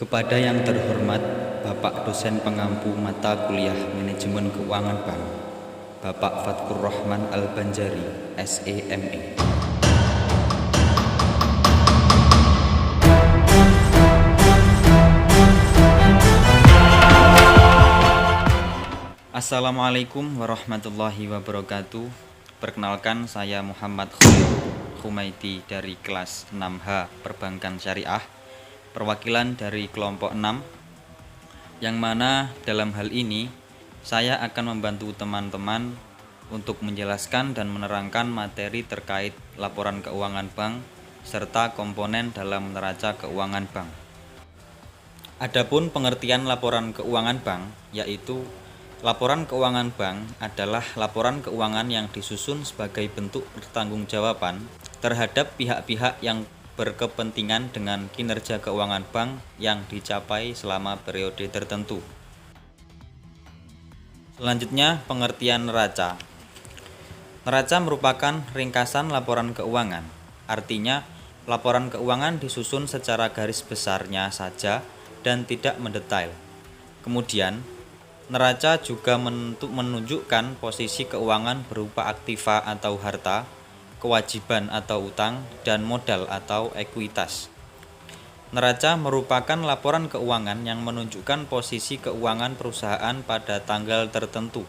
Kepada yang terhormat Bapak Dosen Pengampu Mata Kuliah Manajemen Keuangan Bank, Bapak Fatkur Rahman Al-Banjari, SEME. Assalamualaikum warahmatullahi wabarakatuh. Perkenalkan, saya Muhammad Khalil Khumaidi dari kelas 6H Perbankan Syariah, perwakilan dari kelompok 6, yang mana dalam hal ini saya akan membantu teman-teman untuk menjelaskan dan menerangkan materi terkait laporan keuangan bank serta komponen dalam neraca keuangan bank. Adapun pengertian laporan keuangan bank, yaitu laporan keuangan bank adalah laporan keuangan yang disusun sebagai bentuk pertanggungjawaban terhadap pihak-pihak yang berkepentingan dengan kinerja keuangan bank yang dicapai selama periode tertentu. Selanjutnya, pengertian neraca. Neraca merupakan ringkasan laporan keuangan. Artinya, laporan keuangan disusun secara garis besarnya saja dan tidak mendetail. Kemudian, neraca juga menunjukkan posisi keuangan berupa aktiva atau harta, kewajiban atau utang, dan modal atau ekuitas. Neraca merupakan laporan keuangan yang menunjukkan posisi keuangan perusahaan pada tanggal tertentu.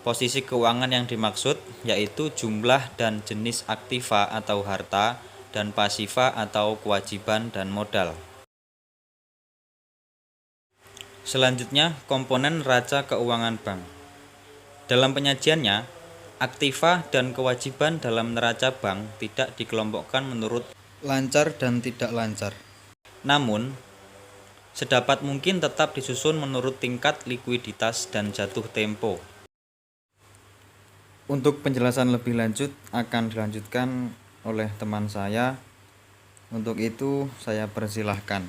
Posisi keuangan yang dimaksud yaitu jumlah dan jenis aktiva atau harta dan pasiva atau kewajiban dan modal. Selanjutnya, komponen neraca keuangan bank. Dalam penyajiannya, aktiva dan kewajiban dalam neraca bank tidak dikelompokkan menurut lancar dan tidak lancar. Namun, sedapat mungkin tetap disusun menurut tingkat likuiditas dan jatuh tempo. Untuk penjelasan lebih lanjut akan dilanjutkan oleh teman saya. Untuk itu, saya persilahkan.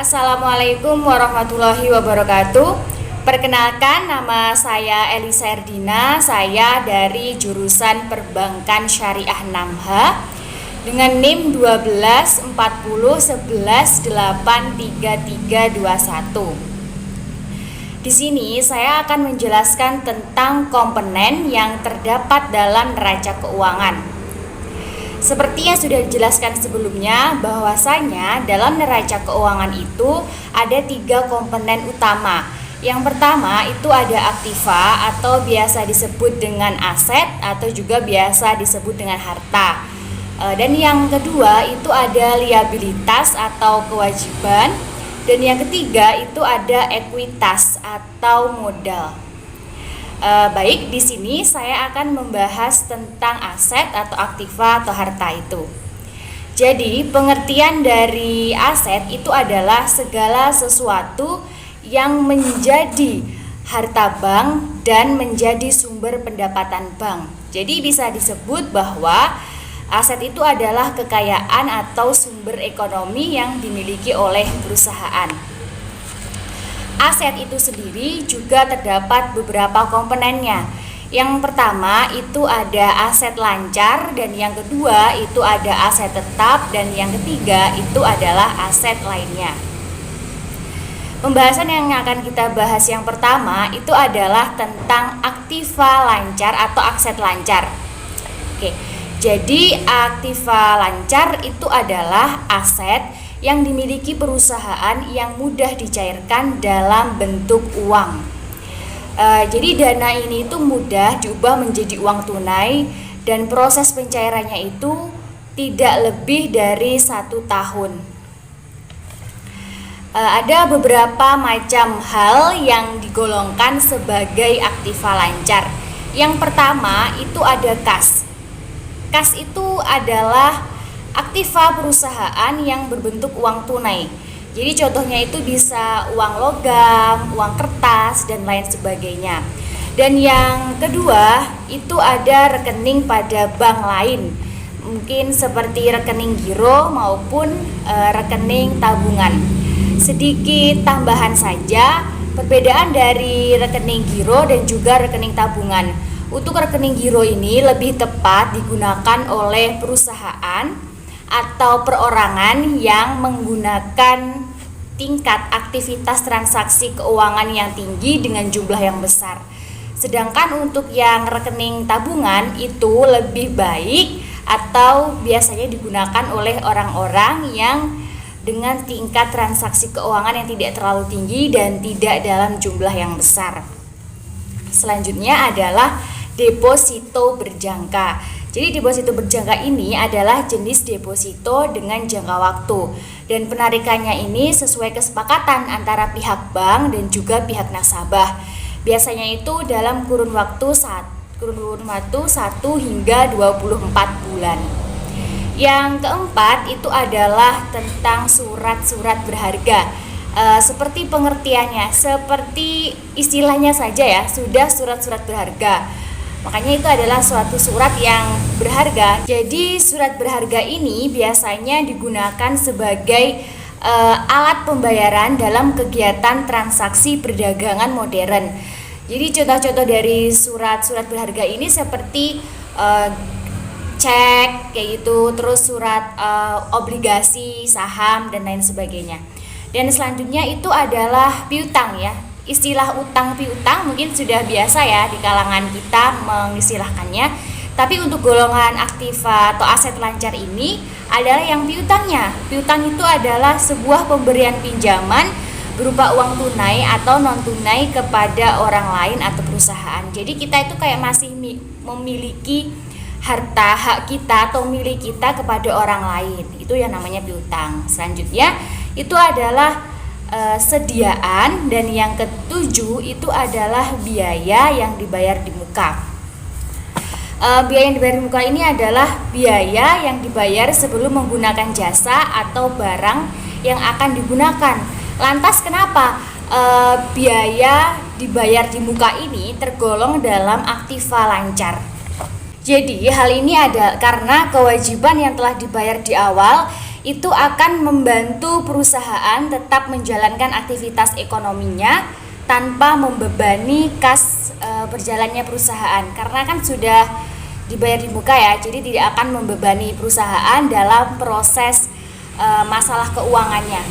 Assalamualaikum warahmatullahi wabarakatuh. Perkenalkan, nama saya Elisa Erdina. Saya dari jurusan Perbankan Syariah 6H dengan NIM 124011833321. Di sini saya akan menjelaskan tentang komponen yang terdapat dalam neraca keuangan. Seperti yang sudah dijelaskan sebelumnya, bahwasanya dalam neraca keuangan itu ada 3 komponen utama. Yang pertama itu ada aktiva atau biasa disebut dengan aset atau juga biasa disebut dengan harta. Dan yang kedua itu ada liabilitas atau kewajiban. Dan yang ketiga itu ada ekuitas atau modal. Baik, di sini saya akan membahas tentang aset atau aktiva atau harta itu. Jadi, pengertian dari aset itu adalah segala sesuatu yang menjadi harta bank dan menjadi sumber pendapatan bank. Jadi, bisa disebut bahwa aset itu adalah kekayaan atau sumber ekonomi yang dimiliki oleh perusahaan. Aset itu sendiri juga terdapat beberapa komponennya. Yang pertama itu ada aset lancar, dan yang kedua itu ada aset tetap, dan yang ketiga itu adalah aset lainnya. Pembahasan yang akan kita bahas yang pertama itu adalah tentang aktiva lancar atau aset lancar. Oke, jadi aktiva lancar itu adalah aset yang dimiliki perusahaan yang mudah dicairkan dalam bentuk uang. Jadi dana ini itu mudah diubah menjadi uang tunai dan proses pencairannya itu tidak lebih dari 1 tahun. Ada beberapa macam hal yang digolongkan sebagai aktiva lancar. Yang pertama itu ada kas. Kas itu adalah aktiva perusahaan yang berbentuk uang tunai. Jadi contohnya itu bisa uang logam, uang kertas, dan lain sebagainya. Dan yang kedua itu ada rekening pada bank lain, mungkin seperti rekening giro maupun rekening tabungan. Sedikit tambahan saja, perbedaan dari rekening giro dan juga rekening tabungan. Untuk rekening giro ini lebih tepat digunakan oleh perusahaan atau perorangan yang menggunakan tingkat aktivitas transaksi keuangan yang tinggi dengan jumlah yang besar. Sedangkan untuk yang rekening tabungan itu lebih baik atau biasanya digunakan oleh orang-orang yang dengan tingkat transaksi keuangan yang tidak terlalu tinggi dan tidak dalam jumlah yang besar. Selanjutnya adalah deposito berjangka. Jadi deposito berjangka ini adalah jenis deposito dengan jangka waktu dan penarikannya ini sesuai kesepakatan antara pihak bank dan juga pihak nasabah. Biasanya itu dalam kurun waktu 1 hingga 24 bulan. Yang keempat itu adalah tentang surat-surat berharga. Seperti pengertiannya, seperti istilahnya saja ya, sudah surat-surat berharga. Makanya itu adalah suatu surat yang berharga. Jadi surat berharga ini biasanya digunakan sebagai alat pembayaran dalam kegiatan transaksi perdagangan modern. Jadi contoh-contoh dari surat-surat berharga ini seperti cek kayak gitu, terus surat obligasi, saham dan lain sebagainya. Dan selanjutnya itu adalah piutang ya. Istilah utang piutang mungkin sudah biasa ya di kalangan kita mengistilahkannya. Tapi untuk golongan aktiva atau aset lancar ini adalah yang piutangnya. Piutang itu adalah sebuah pemberian pinjaman berupa uang tunai atau non tunai kepada orang lain atau perusahaan. Jadi kita itu kayak masih memiliki harta hak kita atau milik kita kepada orang lain. Itu yang namanya piutang. Selanjutnya itu adalah sediaan, dan yang ketujuh itu adalah biaya yang dibayar di muka. Biaya yang dibayar di muka ini adalah biaya yang dibayar sebelum menggunakan jasa atau barang yang akan digunakan. Lantas kenapa biaya dibayar di muka ini tergolong dalam aktiva lancar? Jadi hal ini ada karena kewajiban yang telah dibayar di awal itu akan membantu perusahaan tetap menjalankan aktivitas ekonominya tanpa membebani kas berjalannya perusahaan, karena kan sudah dibayar di muka ya, jadi tidak akan membebani perusahaan dalam proses masalah keuangannya.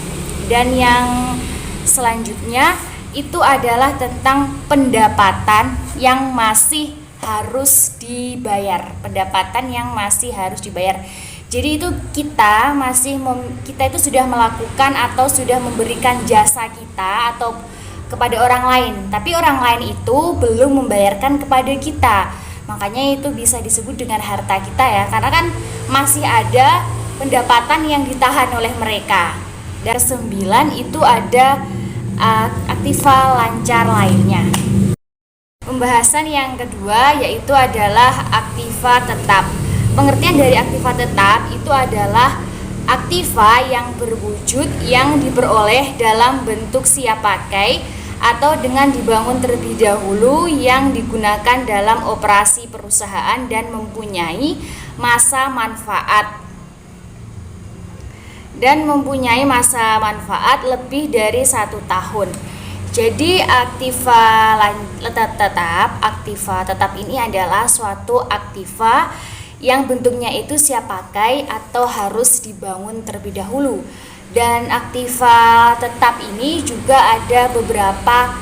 Dan yang selanjutnya itu adalah tentang pendapatan yang masih harus dibayar. Pendapatan yang masih harus dibayar. Jadi itu kita itu sudah melakukan atau sudah memberikan jasa kita atau kepada orang lain, tapi orang lain itu belum membayarkan kepada kita. Makanya itu bisa disebut dengan harta kita ya, karena kan masih ada pendapatan yang ditahan oleh mereka. Dan 9 itu ada aktiva lancar lainnya. Pembahasan yang kedua yaitu adalah aktiva tetap. Pengertian dari aktiva tetap itu adalah aktiva yang berwujud yang diperoleh dalam bentuk siap pakai atau dengan dibangun terlebih dahulu, yang digunakan dalam operasi perusahaan dan mempunyai masa manfaat lebih dari 1 tahun. Jadi aktiva tetap ini adalah suatu aktiva yang bentuknya itu siap pakai atau harus dibangun terlebih dahulu. Dan aktiva tetap ini juga ada beberapa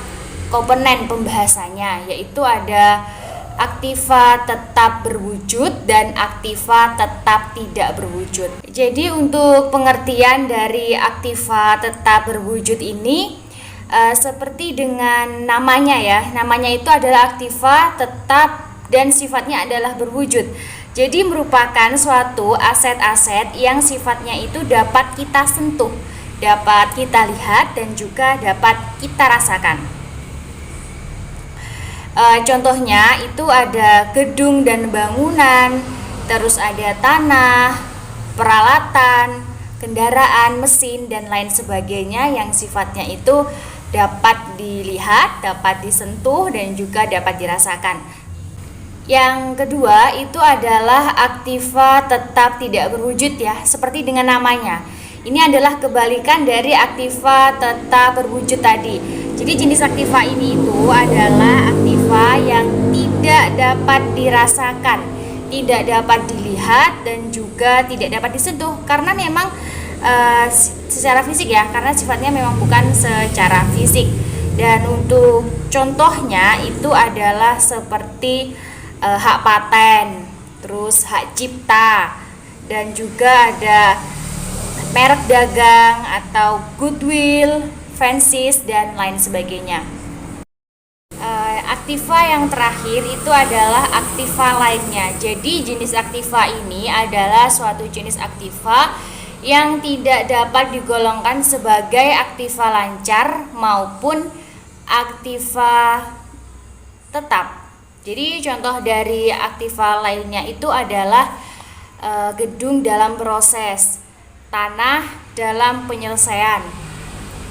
komponen pembahasannya, yaitu ada aktiva tetap berwujud dan aktiva tetap tidak berwujud. Jadi untuk pengertian dari aktiva tetap berwujud ini seperti dengan namanya ya, namanya itu adalah aktiva tetap dan sifatnya adalah berwujud. Jadi merupakan suatu aset-aset yang sifatnya itu dapat kita sentuh, dapat kita lihat dan juga dapat kita rasakan. Contohnya itu ada gedung dan bangunan, terus ada tanah, peralatan, kendaraan, mesin dan lain sebagainya yang sifatnya itu dapat dilihat, dapat disentuh dan juga dapat dirasakan. Yang kedua itu adalah aktiva tetap tidak berwujud ya, seperti dengan namanya. Ini adalah kebalikan dari aktiva tetap berwujud tadi. Jadi jenis aktiva ini itu adalah aktiva yang tidak tidak dapat dirasakan, tidak dapat dilihat, dan juga tidak dapat disentuh karena memang secara fisik ya, karena sifatnya memang bukan secara fisik. Dan untuk contohnya itu adalah seperti hak paten, terus hak cipta, dan juga ada merek dagang atau goodwill, franchise, dan lain sebagainya. Aktiva yang terakhir itu adalah aktiva lainnya. Jadi jenis aktiva ini adalah suatu jenis aktiva yang tidak dapat digolongkan sebagai aktiva lancar maupun aktiva tetap. Jadi contoh dari aktiva lainnya itu adalah gedung dalam proses, tanah dalam penyelesaian,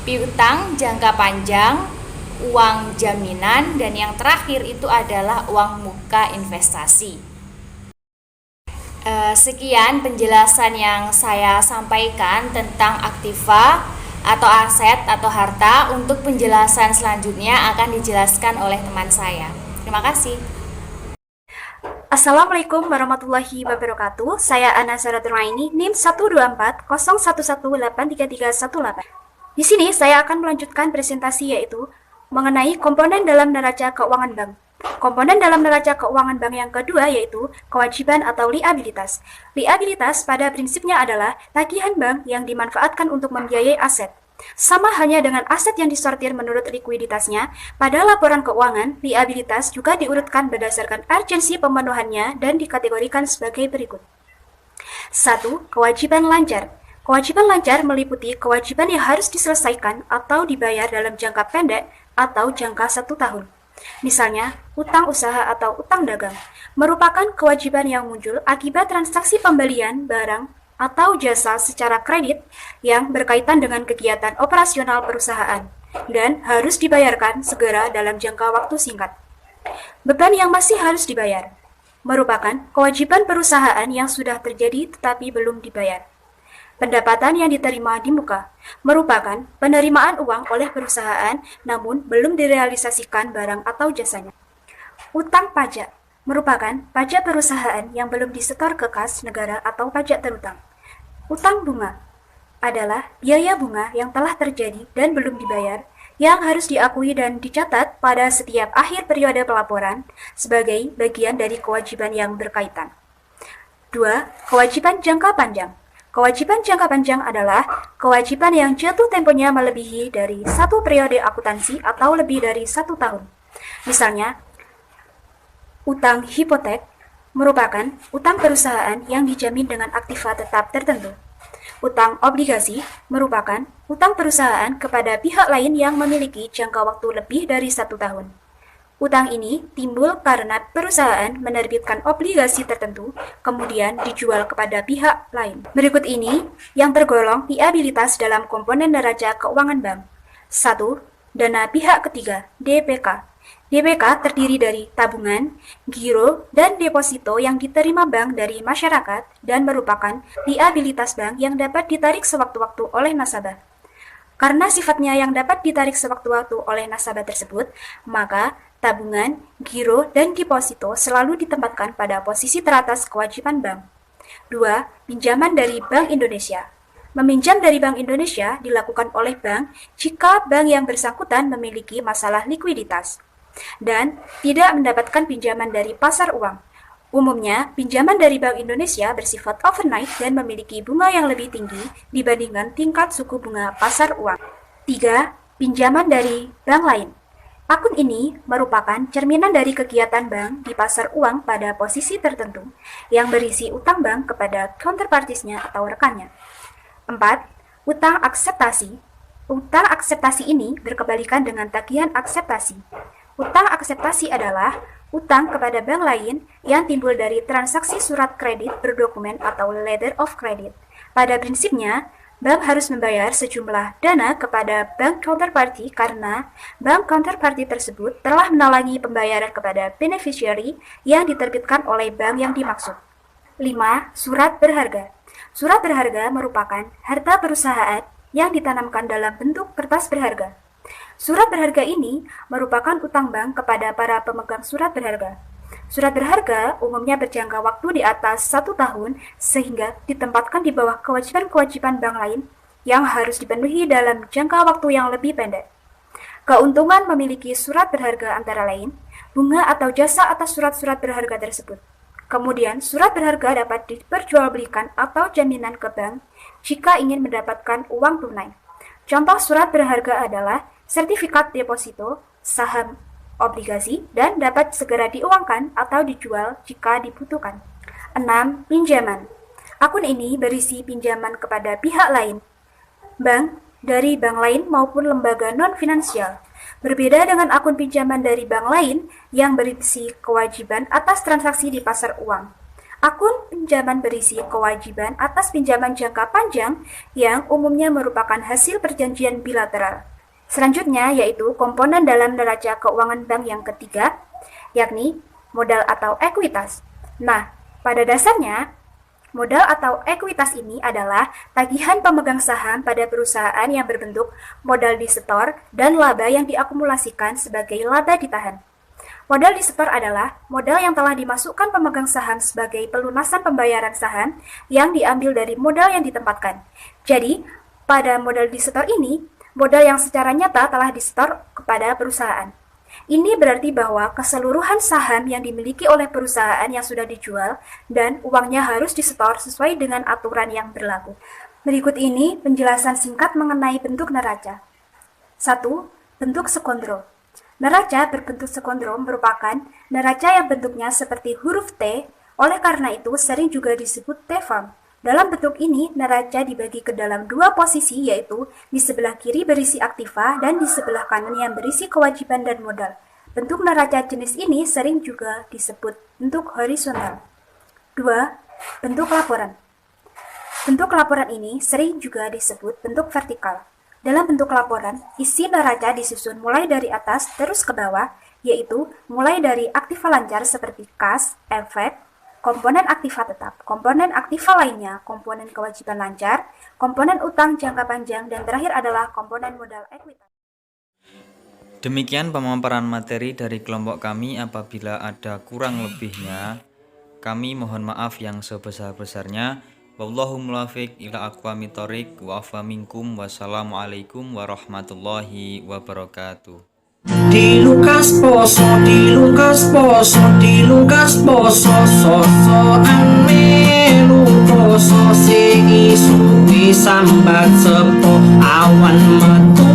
piutang jangka panjang, uang jaminan, dan yang terakhir itu adalah uang muka investasi. Sekian penjelasan yang saya sampaikan tentang aktiva atau aset atau harta. Untuk penjelasan selanjutnya akan dijelaskan oleh teman saya. Terima kasih. Assalamualaikum warahmatullahi wabarakatuh. Saya Ana Zaraturmaini, NIM 12401183318. Di sini saya akan melanjutkan presentasi yaitu mengenai komponen dalam neraca keuangan bank. Komponen dalam neraca keuangan bank yang kedua yaitu kewajiban atau liabilitas. Liabilitas pada prinsipnya adalah tagihan bank yang dimanfaatkan untuk membiayai aset. Sama halnya dengan aset yang disortir menurut likuiditasnya, pada laporan keuangan, liabilitas juga diurutkan berdasarkan urgensi pemenuhannya dan dikategorikan sebagai berikut. 1. Kewajiban lancar. Kewajiban lancar meliputi kewajiban yang harus diselesaikan atau dibayar dalam jangka pendek atau jangka 1 tahun. Misalnya, utang usaha atau utang dagang merupakan kewajiban yang muncul akibat transaksi pembelian barang atau jasa secara kredit yang berkaitan dengan kegiatan operasional perusahaan dan harus dibayarkan segera dalam jangka waktu singkat. Beban yang masih harus dibayar merupakan kewajiban perusahaan yang sudah terjadi tetapi belum dibayar. Pendapatan yang diterima di muka merupakan penerimaan uang oleh perusahaan namun belum direalisasikan barang atau jasanya. Utang pajak merupakan pajak perusahaan yang belum disetor ke kas negara atau pajak terutang. Utang bunga adalah biaya bunga yang telah terjadi dan belum dibayar yang harus diakui dan dicatat pada setiap akhir periode pelaporan sebagai bagian dari kewajiban yang berkaitan. 2. Kewajiban jangka panjang. Kewajiban jangka panjang adalah kewajiban yang jatuh temponya melebihi dari satu periode akuntansi atau lebih dari 1 tahun. Misalnya, utang hipotek merupakan utang perusahaan yang dijamin dengan aktiva tetap tertentu. Utang obligasi merupakan utang perusahaan kepada pihak lain yang memiliki jangka waktu lebih dari 1 tahun. Utang ini timbul karena perusahaan menerbitkan obligasi tertentu, kemudian dijual kepada pihak lain. Berikut ini yang tergolong liabilitas dalam komponen neraca keuangan bank. 1. Dana pihak ketiga, DPK. DPK terdiri dari tabungan, giro, dan deposito yang diterima bank dari masyarakat dan merupakan liabilitas bank yang dapat ditarik sewaktu-waktu oleh nasabah. Karena sifatnya yang dapat ditarik sewaktu-waktu oleh nasabah tersebut, maka tabungan, giro, dan deposito selalu ditempatkan pada posisi teratas kewajiban bank. 2. Pinjaman dari Bank Indonesia. Meminjam dari Bank Indonesia dilakukan oleh bank jika bank yang bersangkutan memiliki masalah likuiditas dan tidak mendapatkan pinjaman dari pasar uang. Umumnya, pinjaman dari Bank Indonesia bersifat overnight dan memiliki bunga yang lebih tinggi dibandingkan tingkat suku bunga pasar uang. 3. Pinjaman dari bank lain. Akun ini merupakan cerminan dari kegiatan bank di pasar uang pada posisi tertentu yang berisi utang bank kepada counterpartiesnya atau rekannya. 4. Utang akseptasi. Utang akseptasi ini berkebalikan dengan tagihan akseptasi. Utang akseptasi adalah utang kepada bank lain yang timbul dari transaksi surat kredit berdokumen atau letter of credit. Pada prinsipnya, bank harus membayar sejumlah dana kepada bank counterparty karena bank counterparty tersebut telah menalangi pembayaran kepada beneficiary yang diterbitkan oleh bank yang dimaksud. 5. Surat berharga. Surat berharga merupakan harta perusahaan yang ditanamkan dalam bentuk kertas berharga. Surat berharga ini merupakan utang bank kepada para pemegang surat berharga. Surat berharga umumnya berjangka waktu di atas 1 tahun sehingga ditempatkan di bawah kewajiban-kewajiban bank lain yang harus dipenuhi dalam jangka waktu yang lebih pendek. Keuntungan memiliki surat berharga antara lain, bunga atau jasa atas surat-surat berharga tersebut. Kemudian, surat berharga dapat diperjualbelikan atau jaminan ke bank jika ingin mendapatkan uang tunai. Contoh surat berharga adalah sertifikat deposito, saham, obligasi, dan dapat segera diuangkan atau dijual jika dibutuhkan. 6. Pinjaman. Akun ini berisi pinjaman kepada pihak lain, bank, dari bank lain maupun lembaga non-finansial. Berbeda dengan akun pinjaman dari bank lain yang berisi kewajiban atas transaksi di pasar uang. Akun pinjaman berisi kewajiban atas pinjaman jangka panjang yang umumnya merupakan hasil perjanjian bilateral. Selanjutnya yaitu komponen dalam neraca keuangan bank yang ketiga, yakni modal atau ekuitas. Nah, pada dasarnya, modal atau ekuitas ini adalah tagihan pemegang saham pada perusahaan yang berbentuk modal disetor dan laba yang diakumulasikan sebagai laba ditahan. Modal disetor adalah modal yang telah dimasukkan pemegang saham sebagai pelunasan pembayaran saham yang diambil dari modal yang ditempatkan. Jadi, pada modal disetor ini, modal yang secara nyata telah disetor kepada perusahaan. Ini berarti bahwa keseluruhan saham yang dimiliki oleh perusahaan yang sudah dijual dan uangnya harus disetor sesuai dengan aturan yang berlaku. Berikut ini penjelasan singkat mengenai bentuk neraca. 1. Bentuk sekondro. Neraca berbentuk sekondro merupakan neraca yang bentuknya seperti huruf T, oleh karena itu sering juga disebut T-form. Dalam bentuk ini, neraca dibagi ke dalam dua posisi, yaitu di sebelah kiri berisi aktiva dan di sebelah kanan yang berisi kewajiban dan modal. Bentuk neraca jenis ini sering juga disebut bentuk horizontal. 2. Bentuk laporan. Bentuk laporan ini sering juga disebut bentuk vertikal. Dalam bentuk laporan, isi neraca disusun mulai dari atas terus ke bawah, yaitu mulai dari aktiva lancar seperti kas, efek, komponen aktiva tetap, komponen aktiva lainnya, komponen kewajiban lancar, komponen utang jangka panjang, dan terakhir adalah komponen modal ekuitas. Demikian pemaparan materi dari kelompok kami. Apabila ada kurang lebihnya, kami mohon maaf yang sebesar-besarnya. Wallahu muwaffiq ila aqwamit thoriq wa afa minkum. Wassalamualaikum warahmatullahi wabarakatuh. Dilungkas poso, sosokan melu poso sing isu sambat sepo awan metu